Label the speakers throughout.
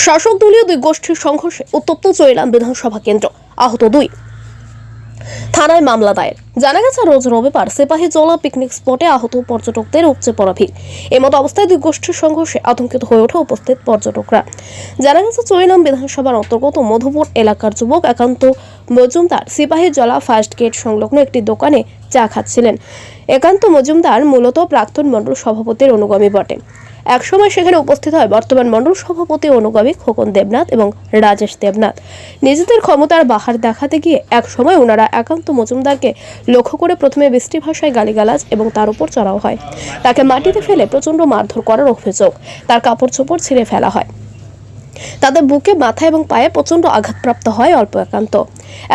Speaker 1: শাসক দলীয় দুই গোষ্ঠীর সংঘর্ষে উত্তপ্ত চৈলাম বিধানসভা কেন্দ্র, আহত 2। থানায় মামলা দায়ের। জানা গেছে, রোজ রবিবার সিপাহীজলা পিকনিক স্পটে আহত পর্যটকদের উপচে পড়া ভিড়। এমতো অবস্থায় দুই গোষ্ঠীর সংঘর্ষে আতঙ্কিত হয়ে ওঠে উপস্থিত পর্যটকরা। জানা গেছে, চৈলাম বিধানসভার অন্তর্গত মধুপুর এলাকার যুবক একান্ত মজুমদার সিপাহীজলা ফার্স্ট গেট সংলগ্ন একটি দোকানে চা খাচ্ছিলেন। একান্ত মজুমদার মূলত প্রাক্তন মণ্ডল সভাপতির অনুগামী বটে। একসময় সেখানে উপস্থিত হয় বর্তমান মণ্ডল সভাপতি অনুগামী খোকন দেবনাথ এবং রাজেশ দেবনাথ। নিজেদের ক্ষমতার বাহার দেখাতে গিয়ে এক সময় ওনারা একান্ত মজুমদারকে লক্ষ্য করে প্রথমে বৃষ্টি ভাষায় গালিগালাজ এবং তার উপর চড়াও হয়। তাকে মাটিতে ফেলে প্রচণ্ড মারধর করার অভিযোগ। তার কাপড় চোপড় ছিঁড়ে ফেলা হয়। তাদের বুকে, মাথা এবং পায়ে প্রচণ্ড আঘাতপ্রাপ্ত হয় অল্প একান্ত।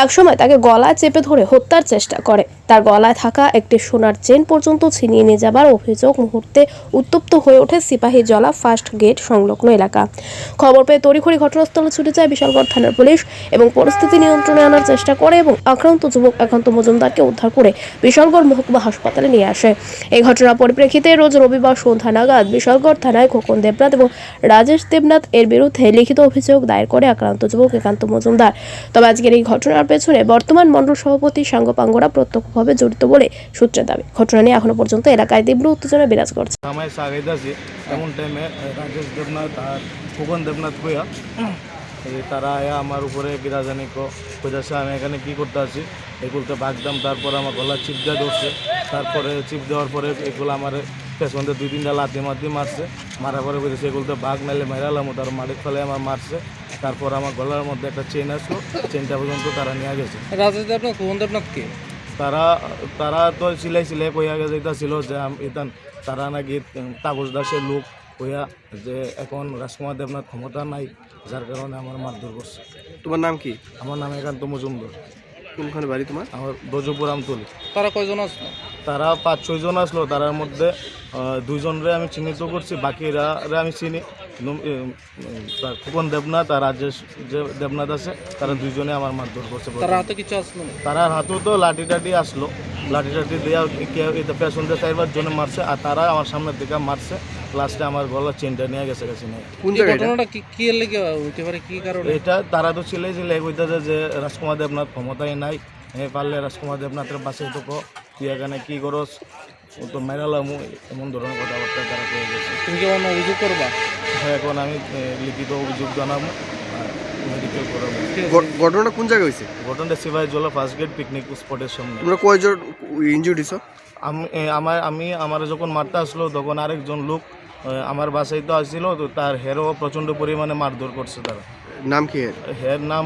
Speaker 1: একসময় তাকে গলায় চেপে ধরে হত্যার চেষ্টা করে। তার গলায় থাকা একটি সোনার চেন পর্যন্ত ছিনিয়ে নিয়ে যাবার অভিযোগ। মুহূর্তে উত্তপ্ত হয়ে ওঠে সিপাহীজলা ফার্স্ট গেট সংলগ্ন এলাকা। খবর পেয়ে তড়িঘড়ি ঘটনাস্থলে ছুটে যায় বিশালগড় থানার পুলিশ এবং পরিস্থিতি নিয়ন্ত্রণে আনার চেষ্টা করে এবং আক্রান্ত যুবক একান্ত মজুমদারকে উদ্ধার করে বিশালগড় মহকুমা হাসপাতালে নিয়ে আসে। এই ঘটনার পরিপ্রেক্ষিতে রোজ রবিবার সন্ধ্যা নাগাদ বিশালগড় থানায় খোকন দেবনাথ এবং রাজেশ দেবনাথ এর বিরুদ্ধে লিখিত অভিযোগ দায়ের করে আক্রান্ত যুবক একান্ত মজুমদার। তবে আজকের এই ঘটনার পেছনে বর্তমান মণ্ডল সভাপতি সাঙ্গপাঙ্গরা প্রত্যক্ষভাবে জড়িত বলে সূত্রের দাবি। ঘটনা নিয়ে এখনো পর্যন্ত এলাকায় তীব্র উত্তেজনা বিরাজ করছে।
Speaker 2: আমায় সাগাইদাছি এমন টাইমে রাজেশ দেবনাথ আর খোকন দেবনাথ কইয়া তারা আয়া আমার উপরে বিরাজানি কইতাছে আমি এখানে কী করতে আছি। এগুলোতে ভাগদাম, তারপরে আমার গলা চিপ দিয়ে ধরছে। তারপরে চিপ দেওয়ার পরে এগুলো আমার পেছনতে 2-3টা লাথি মারছে। মারার পরে কইতেছে এগুলোতে ভাগ নাইলে মেরালাম, তার মাটির ফেলে আমার মারছে। তারপর আমার গলার মধ্যে একটা চেন আসলো, চেনটা পর্যন্ত তারা নিয়ে গেছে।
Speaker 3: রাজেশ দেবনাথ, খোকন দেবনাথ কে?
Speaker 2: তারা তো সিলাই কইয়া যাইতাছিল যে তারা নাকি তাপস দাসের লোক কইয়া যে এখন রাজকুমার দেবনাথ ক্ষমতা নাই, যার কারণে আমার মারধর করছে।
Speaker 3: তোমার নাম কি?
Speaker 2: আমার নাম একান্ত মজুমদার।
Speaker 3: কোনখানে বাড়ি তোমার? আমার
Speaker 2: দজপুর আমতলি।
Speaker 3: তারা কয়জন আসলো?
Speaker 2: তারা 5-6 জন আসলো। তার মধ্যে 2 জনরে আমি চিহ্নিত করছি, বাকিরা আমি চিনি। খোকন দেবনাথ আর রাজেশ যে দেবনাথ আছে, তারা 2 জনে আমার মারধর করছে।
Speaker 3: তার হাতে কিছু আসলো না?
Speaker 2: তার হাতেও তো লাঠি আসলো। লাঠি দেওয়া এটা পেছন দিয়ে 4-5 জনে মারছে, আর তারা আমার সামনের দিকে মারছে। লাস্টে আমার গলার চেনটা নিয়ে গেছে নিয়ে।
Speaker 3: কোন জায়গায় ঘটনাটা কি লেগে হইতে পারে, কি কারণে?
Speaker 2: এটা তারা তো ছিলে কইতাছে যে রাজকুমার দেবনাথ ক্ষমতায় নাই, পারলে রাজকুমার দেবনাথের পাশে তো তুই এখানে কী করস, ও তো মেরালাম, এমন ধরনের কথাবার্তা তারা পেয়ে গেছে।
Speaker 3: তুমি কি অন্য অভিযোগ করবা?
Speaker 2: হ্যাঁ, এখন আমি লিখিত অভিযোগ জানাবো, মেডিকেল করাবো।
Speaker 3: ঘটনাটা কোন জায়গায় হয়েছে?
Speaker 2: ঘটনাটা সিপাহীজলা ফার্স্ট গেট পিকনিক স্পটের সামনে।
Speaker 3: তোমরা কয়জন ইনজুর্ড হইছো?
Speaker 2: আমার যখন মারতে আসলো তখন আরেকজন লোক আমার বাসায় তো আসছিল, তো তার হেরও প্রচণ্ড পরিমাণে মারধর করছে। তারা
Speaker 3: নাম কি?
Speaker 2: হের নাম